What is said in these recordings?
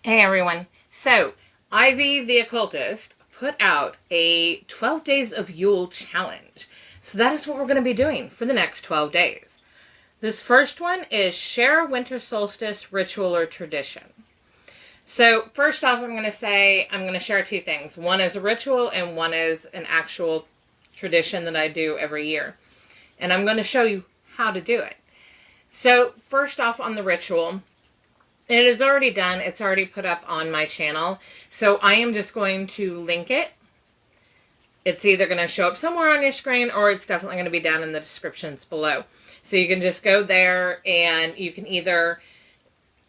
Hey everyone. So, Ivy the Occultist put out a 12 Days of Yule challenge. So that is what we're going to be doing for the next 12 days. This first one is share a winter solstice ritual or tradition. So first off, I'm going to share two things. One is a ritual and one is an actual tradition that I do every year. And I'm going to show you how to do it. So first off, on the ritual, it is already done. It's already put up on my channel. So I am just going to link it. It's either going to show up somewhere on your screen or it's definitely going to be down in the descriptions below. So you can just go there and you can either,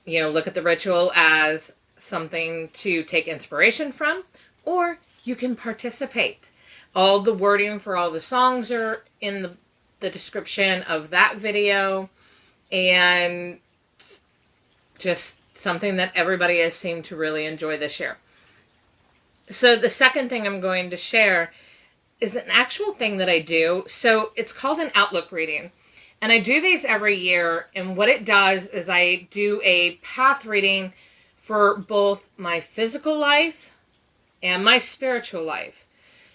look at the ritual as something to take inspiration from, or you can participate. All the wording for all the songs are in the description of that video, and just something that everybody has seemed to really enjoy this year. So the second thing I'm going to share is an actual thing that I do. So it's called an outlook reading. And I do these every year. And what it does is I do a path reading for both my physical life and my spiritual life.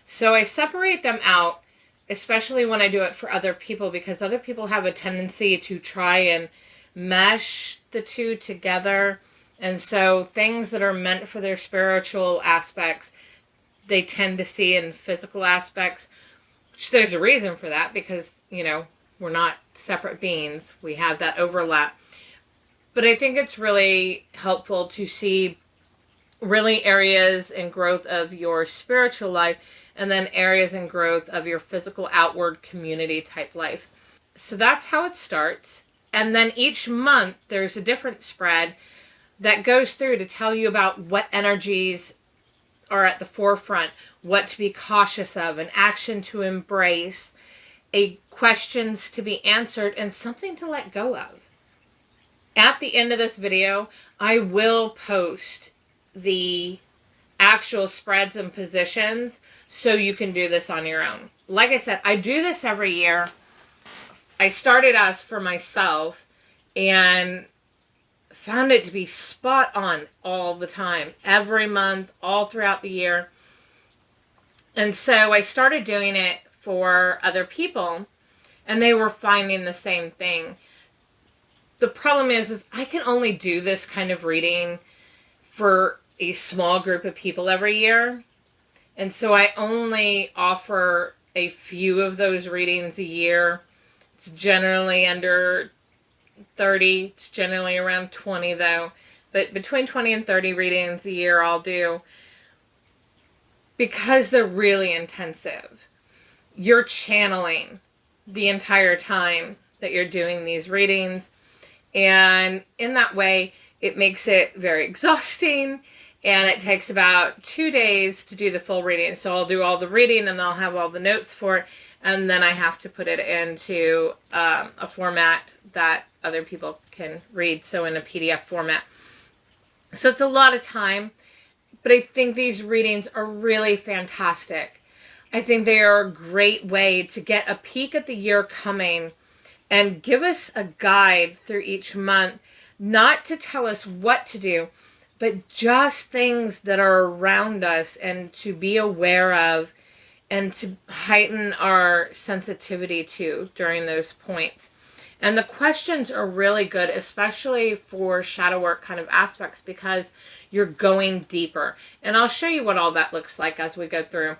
So I separate them out, especially when I do it for other people, because other people have a tendency to try and mesh the two together. And so things that are meant for their spiritual aspects, they tend to see in physical aspects, which there's a reason for that, because, we're not separate beings. We have that overlap. But I think it's really helpful to see really areas in growth of your spiritual life and then areas in growth of your physical outward community type life. So that's how it starts. And then each month there's a different spread that goes through to tell you about what energies are at the forefront, what to be cautious of, an action to embrace, questions to be answered, and something to let go of. At the end of this video, I will post the actual spreads and positions so you can do this on your own. Like I said, I do this every year. I started as for myself and found it to be spot on all the time, every month, all throughout the year. And so I started doing it for other people, and they were finding the same thing. The problem is I can only do this kind of reading for a small group of people every year. And so I only offer a few of those readings a year. It's generally under 30. It's generally around 20 though. But between 20 and 30 readings a year I'll do, because they're really intensive. You're channeling the entire time that you're doing these readings. And in that way, it makes it very exhausting. And it takes about 2 days to do the full reading. So I'll do all the reading and I'll have all the notes for it. And then I have to put it into a format that other people can read. So in a PDF format. So it's a lot of time. But I think these readings are really fantastic. I think they are a great way to get a peek at the year coming and give us a guide through each month. Not to tell us what to do, but just things that are around us and to be aware of and to heighten our sensitivity to during those points. And the questions are really good, especially for shadow work kind of aspects, because you're going deeper. And I'll show you what all that looks like as we go through.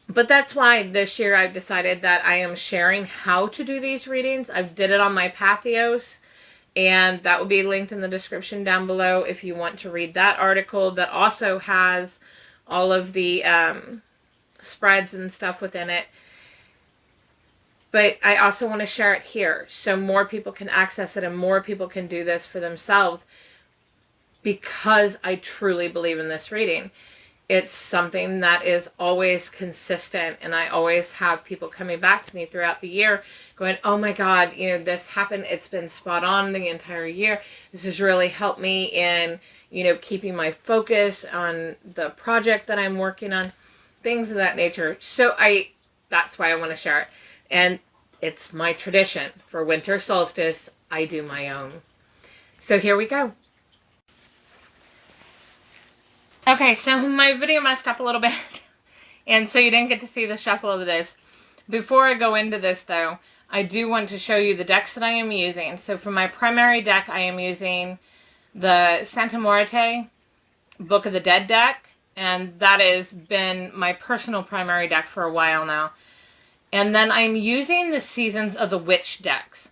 But that's why this year I've decided that I am sharing how to do these readings. I did it on my Pathos, and that will be linked in the description down below if you want to read that article that also has all of the spreads and stuff within it. But I also want to share it here so more people can access it and more people can do this for themselves, because I truly believe in this reading. It's something that is always consistent, and I always have people coming back to me throughout the year going, oh my God, this happened. It's been spot on the entire year. This has really helped me in, keeping my focus on the project that I'm working on, things of that nature. So that's why I want to share it. And it's my tradition. For winter solstice, I do my own. So here we go. Okay, so my video messed up a little bit, and so you didn't get to see the shuffle of this. Before I go into this, though, I do want to show you the decks that I am using. So for my primary deck, I am using the Santa Muerte Book of the Dead deck, and that has been my personal primary deck for a while now. And then I'm using the Seasons of the Witch decks.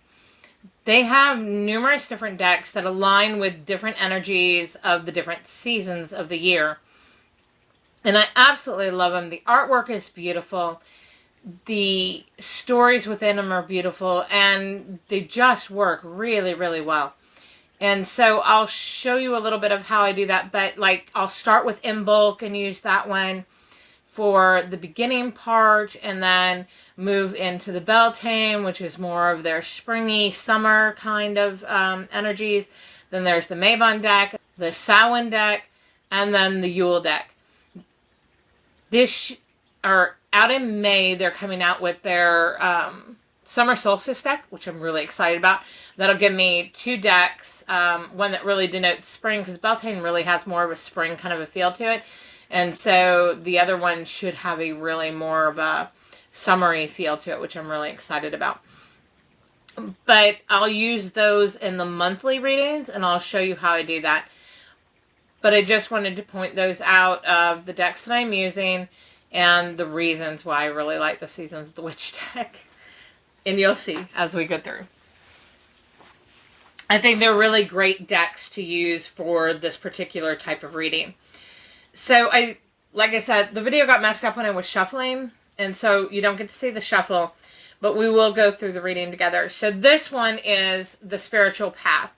They have numerous different decks that align with different energies of the different seasons of the year. And I absolutely love them. The artwork is beautiful. The stories within them are beautiful. And they just work really, really well. And so I'll show you a little bit of how I do that. But like, I'll start with In Bulk and use that one for the beginning part, and then move into the Beltane, which is more of their springy summer kind of energies. Then there's the Mabon deck, the Samhain deck, and then the Yule deck. Out in May, they're coming out with their Summer Solstice deck, which I'm really excited about. That'll give me 2 decks, one that really denotes spring, because Beltane really has more of a spring kind of a feel to it. And so the other one should have a really more of a summery feel to it, which I'm really excited about. But I'll use those in the monthly readings, and I'll show you how I do that. But I just wanted to point those out of the decks that I'm using and the reasons why I really like the Seasons of the Witch deck. And you'll see as we go through. I think they're really great decks to use for this particular type of reading. So like I said, the video got messed up when I was shuffling, and so you don't get to see the shuffle, but we will go through the reading together. So this one is the spiritual path,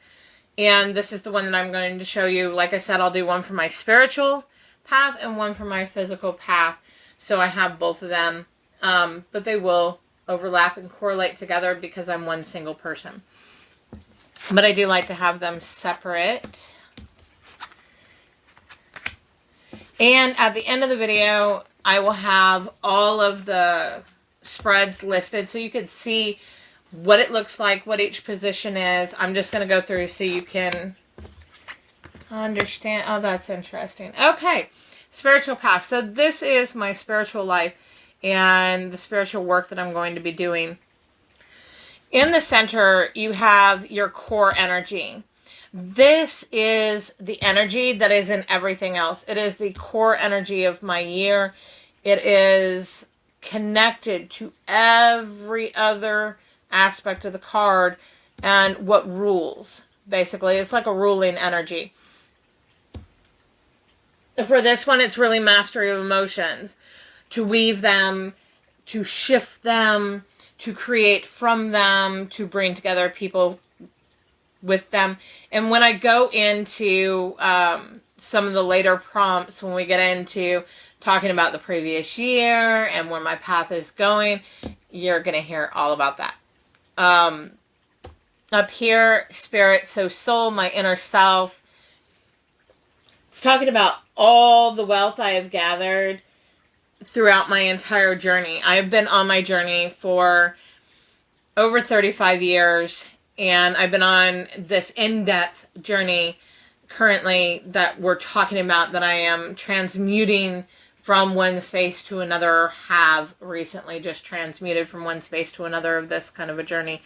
and this is the one that I'm going to show you. Like I said, I'll do one for my spiritual path and one for my physical path, so I have both of them, but they will overlap and correlate together because I'm one single person. But I do like to have them separate. And at the end of the video, I will have all of the spreads listed so you can see what it looks like, what each position is. I'm just going to go through so you can understand. Oh, that's interesting. Okay, spiritual path. So this is my spiritual life and the spiritual work that I'm going to be doing. In the center, you have your core energy. This is the energy that is in everything else. It is the core energy of my year. It is connected to every other aspect of the card and what rules, basically. It's like a ruling energy. For this one, it's really mastery of emotions. To weave them, to shift them, to create from them, to bring together people with them. And when I go into some of the later prompts, when we get into talking about the previous year and where my path is going, you're going to hear all about that. Up here, spirit, so soul, my inner self. It's talking about all the wealth I have gathered throughout my entire journey. I've been on my journey for over 35 years. And I've been on this in-depth journey currently that we're talking about, that I am transmuting from one space to another, have recently just transmuted from one space to another of this kind of a journey.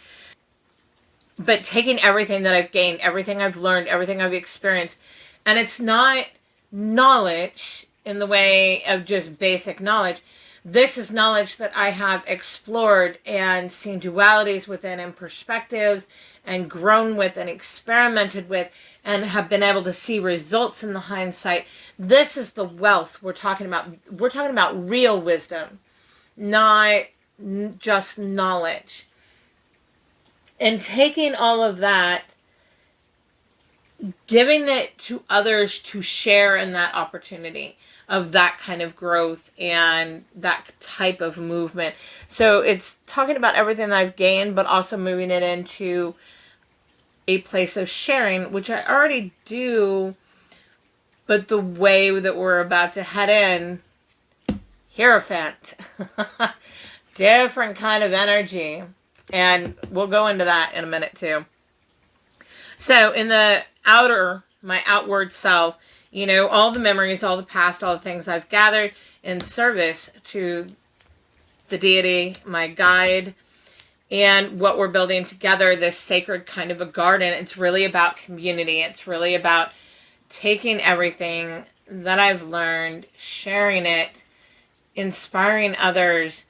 But taking everything that I've gained, everything I've learned, everything I've experienced, and it's not knowledge in the way of just basic knowledge. This is knowledge that I have explored and seen dualities within and perspectives and grown with and experimented with and have been able to see results in the hindsight. This is the wealth we're talking about. We're talking about real wisdom, not just knowledge. And taking all of that, giving it to others to share in that opportunity of that kind of growth and that type of movement. So it's talking about everything that I've gained, but also moving it into a place of sharing, which I already do, but the way that we're about to head in, Hierophant. Different kind of energy. And we'll go into that in a minute too. So in the outer, my outward self, You know, all the memories, all the past, all the things I've gathered in service to the deity, my guide, and what we're building together, this sacred kind of a garden. It's really about community. It's really about taking everything that I've learned, sharing it, inspiring others,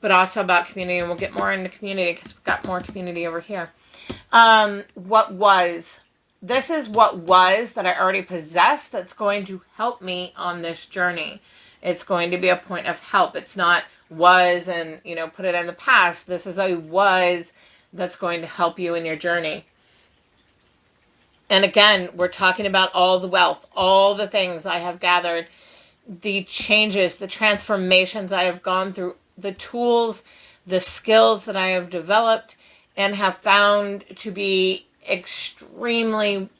but also about community. And we'll get more into community because we've got more community over here. What was. This is what was that I already possess that's going to help me on this journey. It's going to be a point of help. It's not was and, you know, put it in the past. This is a was that's going to help you in your journey. And again, we're talking about all the wealth, all the things I have gathered, the changes, the transformations I have gone through, the tools, the skills that I have developed and have found to be extremely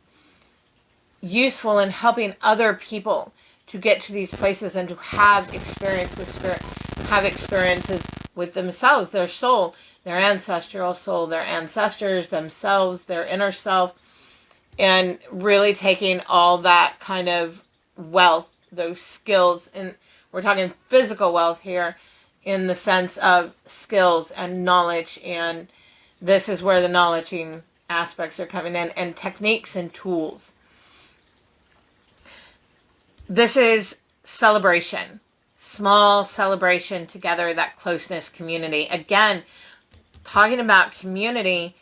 useful in helping other people to get to these places and to have experience with spirit, have experiences with themselves, their soul, their ancestral soul, their ancestors, themselves, their inner self, and really taking all that kind of wealth, those skills, and we're talking physical wealth here in the sense of skills and knowledge, and this is where the knowledging aspects are coming in, and techniques and tools. This is celebration. Small celebration together, that closeness, community. Again, talking about community,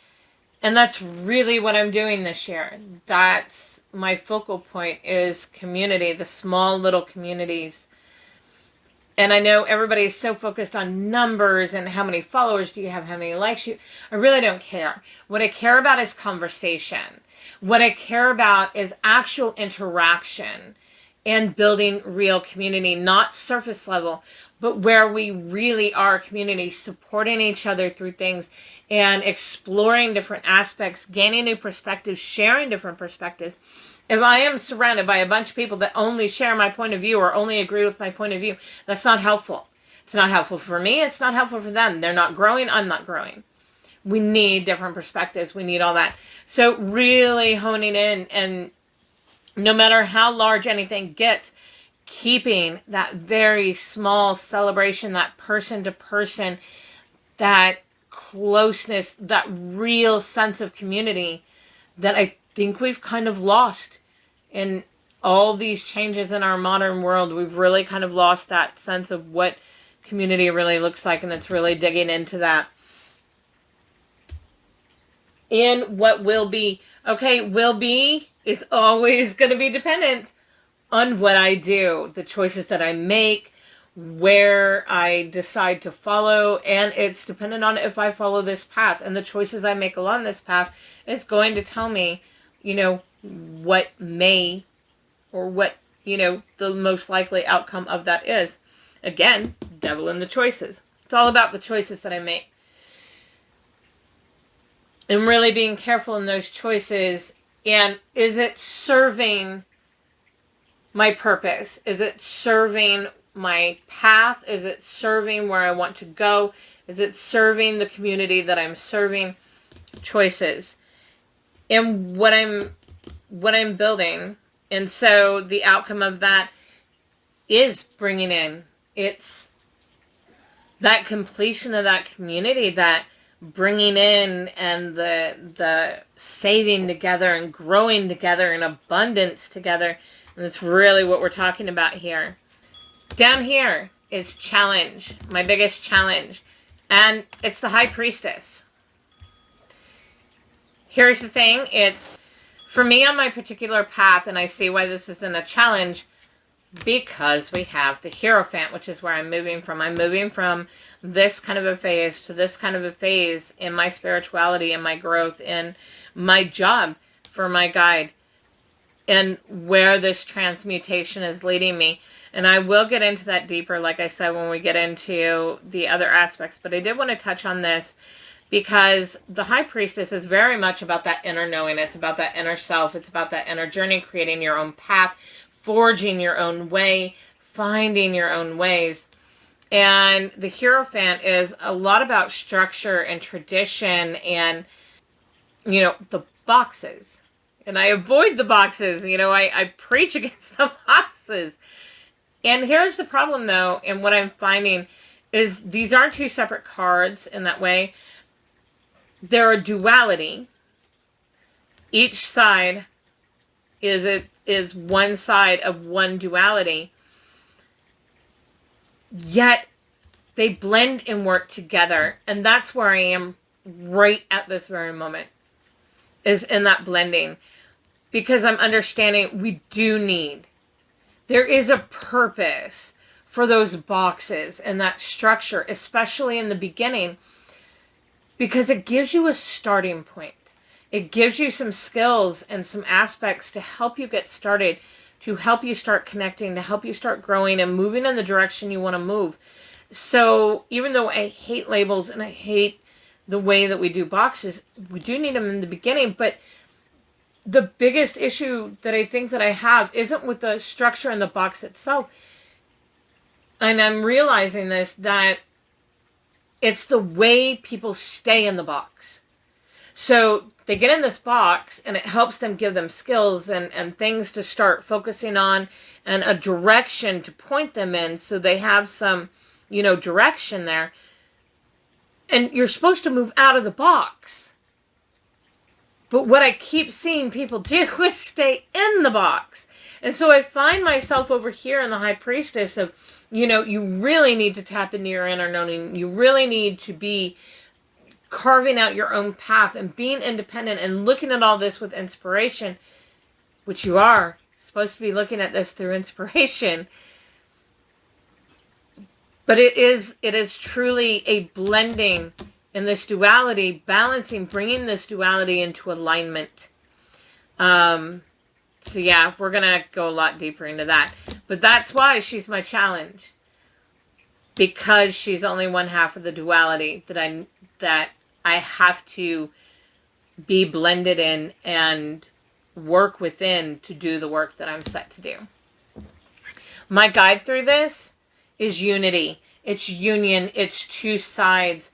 and that's really what I'm doing this year. That's my focal point, is community, the small little communities. And I know everybody's so focused on numbers and how many followers do you have, how many likes you. I really don't care. What I care about is conversation. What I care about is actual interaction and building real community, not surface level, but where we really are a community, supporting each other through things and exploring different aspects, gaining new perspectives, sharing different perspectives. If I am surrounded by a bunch of people that only share my point of view or only agree with my point of view, that's not helpful. It's not helpful for me. It's not helpful for them. They're not growing. I'm not growing. We need different perspectives. We need all that. So really honing in, and no matter how large anything gets, keeping that very small celebration, that person to person, that closeness, that real sense of community that I think we've kind of lost in all these changes in our modern world. We've really kind of lost that sense of what community really looks like, and it's really digging into that. And what will be. Okay, will be is always going to be dependent on what I do, the choices that I make, where I decide to follow, and it's dependent on if I follow this path, and the choices I make along this path is going to tell me, you know, what may, or what, you know, the most likely outcome of that is. Again, devil in the choices. It's all about the choices that I make. And really being careful in those choices, and is it serving my purpose? Is it serving my path? Is it serving where I want to go? Is it serving the community that I'm serving? Choices. And what I'm building. And so the outcome of that is bringing in, it's that completion of that community, that bringing in, and the saving together and growing together and abundance together. And that's really what we're talking about here. Down here is challenge, my biggest challenge. And it's the High Priestess. Here's the thing. It's, for me on my particular path, and I see why this isn't a challenge, because we have the Hierophant, which is where I'm moving from. I'm moving from this kind of a phase to this kind of a phase in my spirituality, in my growth, in my job for my guide, and where this transmutation is leading me. And I will get into that deeper, like I said, when we get into the other aspects. But I did want to touch on this because the High Priestess is very much about that inner knowing. It's about that inner self. It's about that inner journey, creating your own path, forging your own way, finding your own ways. And the Hierophant is a lot about structure and tradition and, you know, the boxes. and I avoid the boxes. You know, I preach against the boxes. And here's the problem, though, and what I'm finding is these aren't two separate cards in that way. They're a duality. Each side is one side of one duality. Yet they blend and work together. And that's where I am right at this very moment, is in that blending. Because I'm understanding we do need, there is a purpose for those boxes and that structure, especially in the beginning, because it gives you a starting point. It gives you some skills and some aspects to help you get started, to help you start connecting, to help you start growing and moving in the direction you want to move. So even though I hate labels and I hate the way that we do boxes, we do need them in the beginning. But the biggest issue that I think that I have isn't with the structure in the box itself. And I'm realizing this, that it's the way people stay in the box. So they get in this box and it helps them, give them skills and things to start focusing on and a direction to point them in, so they have some, you know, direction there. And you're supposed to move out of the box. But what I keep seeing people do is stay in the box. And so I find myself over here in the High Priestess of, you know, you really need to tap into your inner knowing. You really need to be carving out your own path and being independent and looking at all this with inspiration, which you are supposed to be looking at this through inspiration. But it is truly a blending in this duality, balancing, bringing this duality into alignment. So yeah, we're going to go a lot deeper into that. But that's why she's my challenge. Because she's only one half of the duality that I have to be blended in and work within to do the work that I'm set to do. My guide through this is unity. It's union. It's two sides,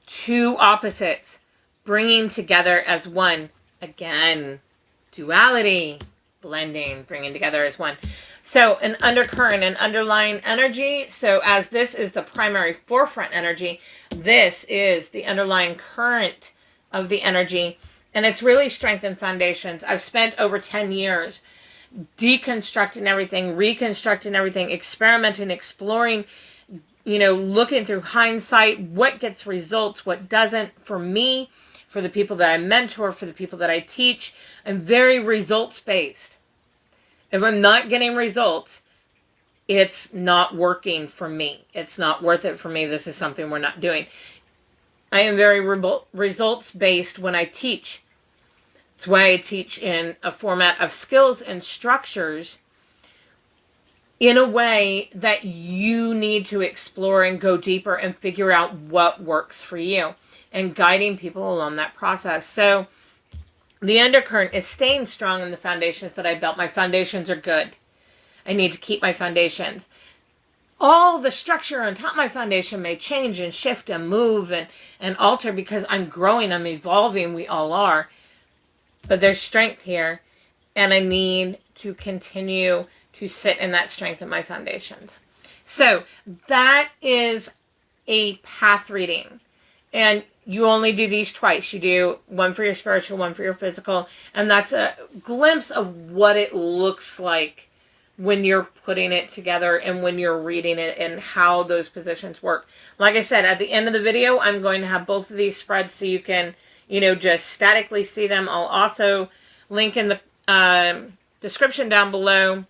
two opposites, bringing together as one. Again, duality, blending, bringing together as one. So an undercurrent, an underlying energy. So as this is the primary forefront energy, this is the underlying current of the energy. And it's really strengthened foundations. I've spent over 10 years deconstructing everything, reconstructing everything, experimenting, exploring, you know, looking through hindsight, what gets results, what doesn't. For me, for the people that I mentor, for the people that I teach, I'm very results-based. If I'm not getting results, it's not working for me. It's not worth it for me. This is something we're not doing. I am very results-based when I teach. It's why I teach in a format of skills and structures in a way that you need to explore and go deeper and figure out what works for you, and guiding people along that process. So the undercurrent is staying strong in the foundations that I built. My foundations are good. I need to keep my foundations. All the structure on top of my foundation may change and shift and move and alter because I'm growing, I'm evolving, we all are. But there's strength here, and I need to continue to sit in that strength in my foundations. So that is a path reading. And you only do these twice. You do one for your spiritual, one for your physical. And that's a glimpse of what it looks like when you're putting it together and when you're reading it and how those positions work. Like I said, at the end of the video, I'm going to have both of these spreads so you can, you know, just statically see them. I'll also link in the description down below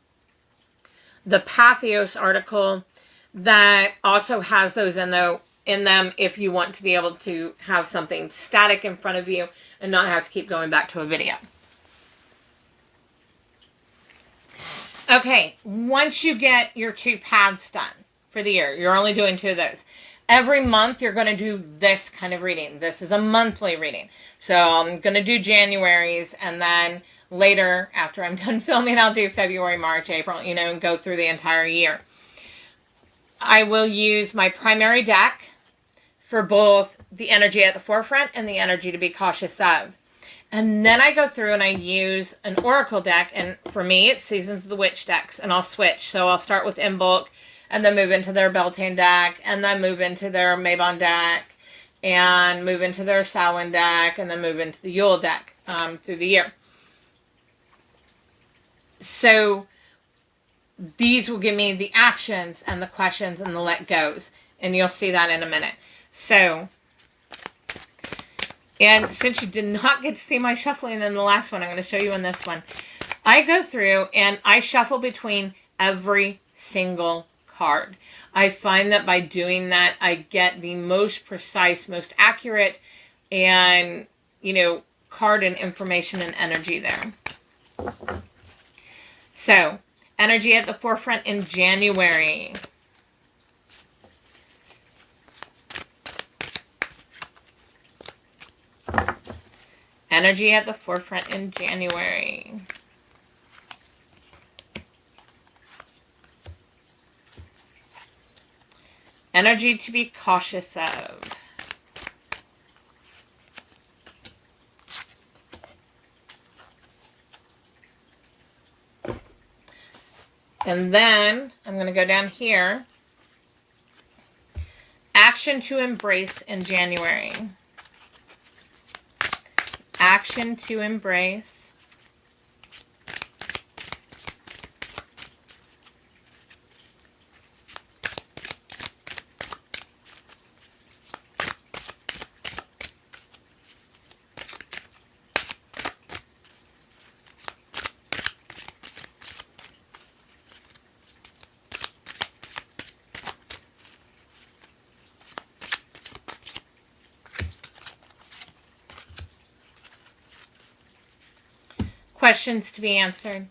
the Pathos article that also has those in them if you want to be able to have something static in front of you and not have to keep going back to a video. Okay, once you get your 2 paths done for the year, you're only doing 2 of those. Every month you're going to do this kind of reading. This is a monthly reading. So I'm going to do January's, and then later, after I'm done filming, I'll do February, March, April, you know, and go through the entire year. I will use my primary deck for both the energy at the forefront and the energy to be cautious of. And then I go through and I use an oracle deck. And for me, it's Seasons of the Witch decks. And I'll switch. So I'll start with Imbolc and then move into their Beltane deck. And then move into their Mabon deck. And move into their Samhain deck. And then move into the Yule deck through the year. So these will give me the actions and the questions and the let goes. And you'll see that in a minute. So, and since you did not get to see my shuffling in the last one, I'm going to show you in this one. I go through and I shuffle between every single card. I find that by doing that, I get the most precise, most accurate, and, card and information and energy there. So, energy at the forefront in January. Energy at the forefront in January. Energy to be cautious of. And then I'm going to go down here. Action to embrace in January. Action to embrace. Questions to be answered.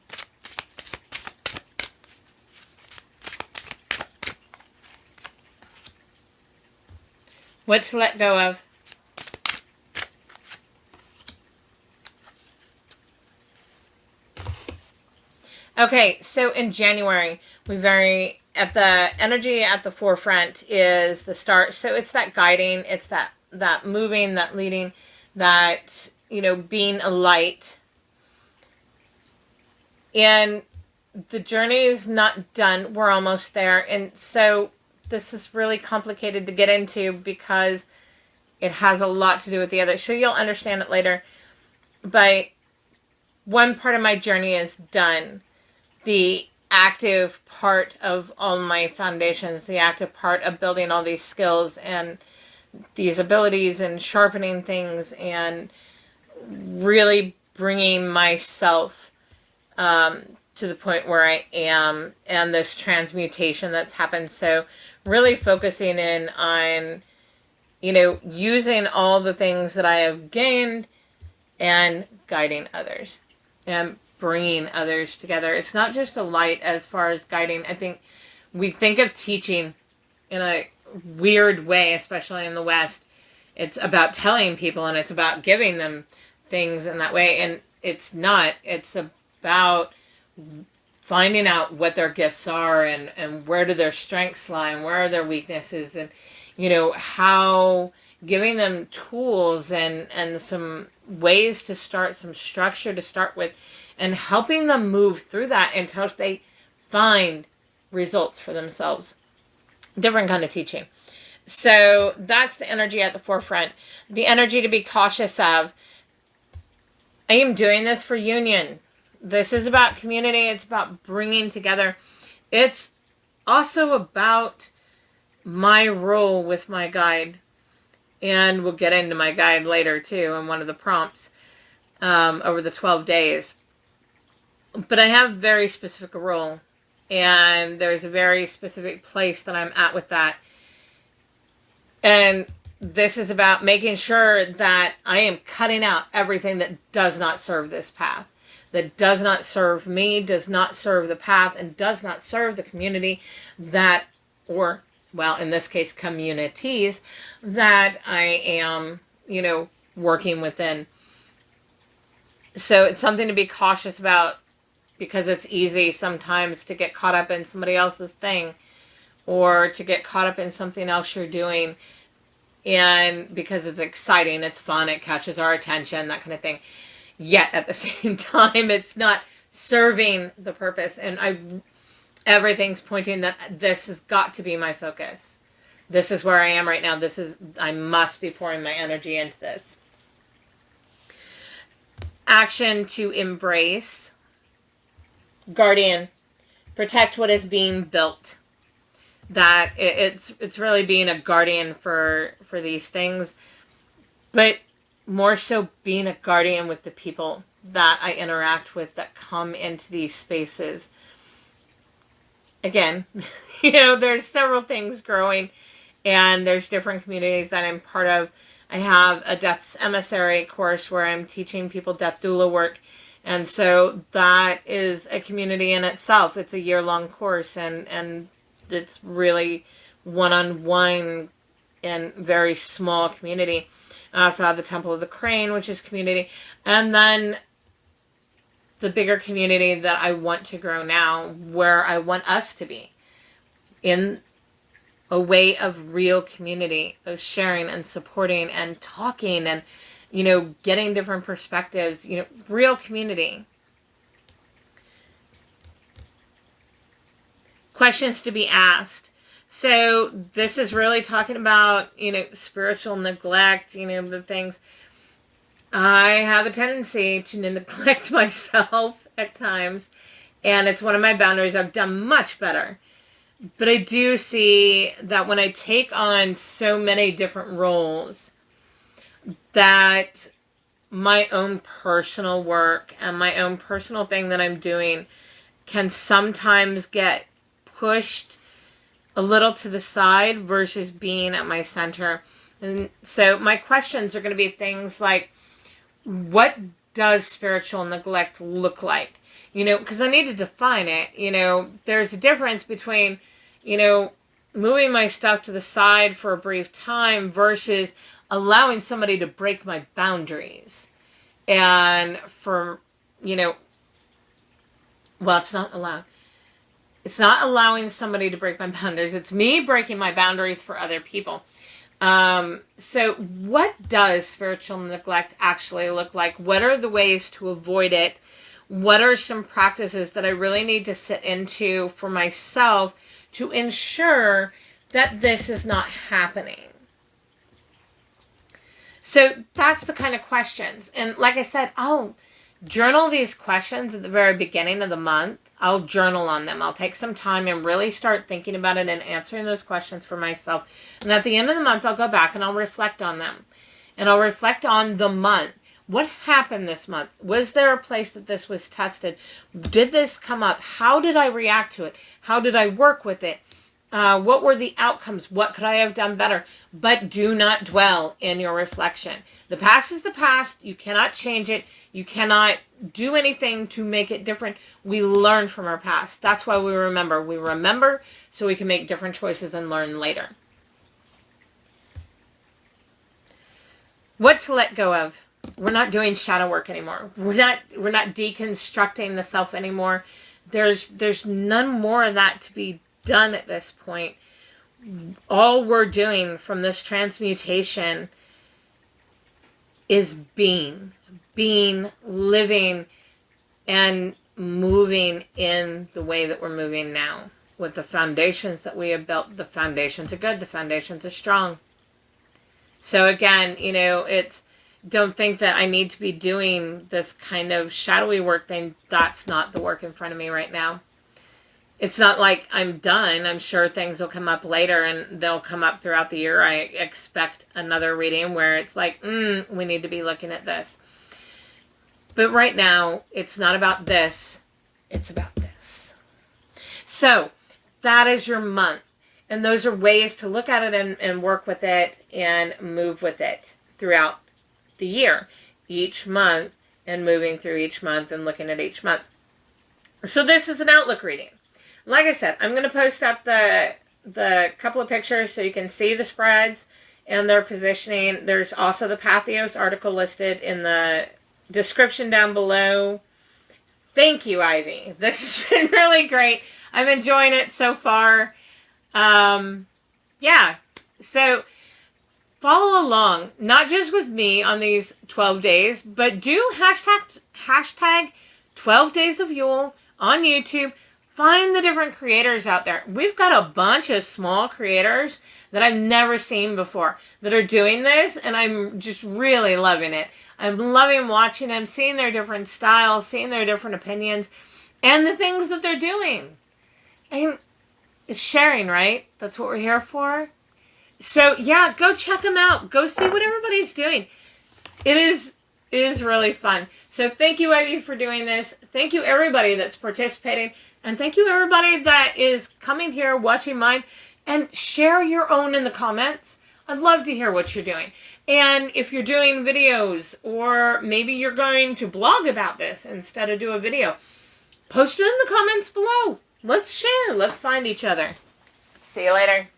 What to let go of. Okay, so in January, the energy at the forefront is the start. So it's that guiding, it's that moving, that leading, that, being a light. And the journey is not done. We're almost there. And so this is really complicated to get into because it has a lot to do with the other. So you'll understand it later. But one part of my journey is done. The active part of all my foundations, the active part of building all these skills and these abilities and sharpening things and really bringing myself to the point where I am, and this transmutation that's happened. So really focusing in on, using all the things that I have gained and guiding others and bringing others together. It's not just a light as far as guiding. I think we think of teaching in a weird way, especially in the West. It's about telling people and it's about giving them things in that way. And it's not. It's about finding out what their gifts are and where do their strengths lie and where are their weaknesses, and how giving them tools and some ways to start, some structure to start with, and helping them move through that until they find results for themselves. Different kind of teaching. So that's the energy at the forefront. The energy to be cautious of. I am doing this for union. This is about community. It's about bringing together. It's also about my role with my guide. And we'll get into my guide later too in one of the prompts over the 12 days. But I have a very specific role. And there's a very specific place that I'm at with that. And this is about making sure that I am cutting out everything that does not serve this path. That does not serve me, does not serve the path, and does not serve the community that, or, well, in this case, communities that I am, working within. So it's something to be cautious about because it's easy sometimes to get caught up in somebody else's thing or to get caught up in something else you're doing. And because it's exciting, it's fun, it catches our attention, that kind of thing. Yet at the same time, it's not serving the purpose. And everything's pointing that this has got to be my focus. This is where I am right now. I must be pouring my energy into this. Action to embrace. Guardian. Protect what is being built. That it's really being a guardian for these things. But more so being a guardian with the people that I interact with that come into these spaces. Again, there's several things growing, and there's different communities that I'm part of. I have a Death's Emissary course where I'm teaching people death doula work. And so that is a community in itself. It's a year-long course, and it's really one-on-one and very small community. I also have the Temple of the Crane, which is community. And then the bigger community that I want to grow now, where I want us to be. In a way of real community, of sharing and supporting and talking and, getting different perspectives, real community. Questions to be asked. So this is really talking about, spiritual neglect, the things. I have a tendency to neglect myself at times, and it's one of my boundaries. I've done much better. But I do see that when I take on so many different roles, that my own personal work and my own personal thing that I'm doing can sometimes get pushed a little to the side versus being at my center. And so my questions are going to be things like, what does spiritual neglect look like? Because I need to define it. There's a difference between, moving my stuff to the side for a brief time versus allowing somebody to break my boundaries. And for, well, it's not allowed. It's not allowing somebody to break my boundaries. It's me breaking my boundaries for other people. So what does spiritual neglect actually look like? What are the ways to avoid it? What are some practices that I really need to sit into for myself to ensure that this is not happening? So that's the kind of questions. And like I said, I'll journal these questions at the very beginning of the month. I'll journal on them. I'll take some time and really start thinking about it and answering those questions for myself. And at the end of the month, I'll go back and I'll reflect on them. And I'll reflect on the month. What happened this month? Was there a place that this was tested? Did this come up? How did I react to it? How did I work with it? What were the outcomes? What could I have done better? But do not dwell in your reflection. The past is the past. You cannot change it. You cannot do anything to make it different. We learn from our past. That's why we remember. We remember so we can make different choices and learn later. What to let go of. We're not doing shadow work anymore. We're not deconstructing the self anymore. There's none more of that to be done at this point. All we're doing from this transmutation is being, living, and moving in the way that we're moving now. With the foundations that we have built, the foundations are good, the foundations are strong. So again, it's, don't think that I need to be doing this kind of shadowy work thing. That's not the work in front of me right now. It's not like I'm done. I'm sure things will come up later, and they'll come up throughout the year. I expect another reading where it's like, we need to be looking at this. But right now, it's not about this. It's about this. So that is your month. And those are ways to look at it and work with it and move with it throughout the year, each month, and moving through each month and looking at each month. So this is an outlook reading. Like I said, I'm going to post up the couple of pictures so you can see the spreads and their positioning. There's also the Pathos article listed in the description down below. Thank you, Ivy. This has been really great. I'm enjoying it so far. Yeah. So follow along, not just with me on these 12 days, but do hashtag 12 days of Yule on YouTube. Find the different creators out there. We've got a bunch of small creators that I've never seen before that are doing this, and I'm just really loving it. I'm loving watching them, seeing their different styles, seeing their different opinions, and the things that they're doing. And it's sharing, right? That's what we're here for. So, yeah, go check them out. Go see what everybody's doing. It is really fun. So thank you, Ivy, for doing this. Thank you, everybody that's participating. And thank you, everybody that is coming here, watching mine. And share your own in the comments. I'd love to hear what you're doing. And if you're doing videos, or maybe you're going to blog about this instead of do a video, post it in the comments below. Let's share. Let's find each other. See you later.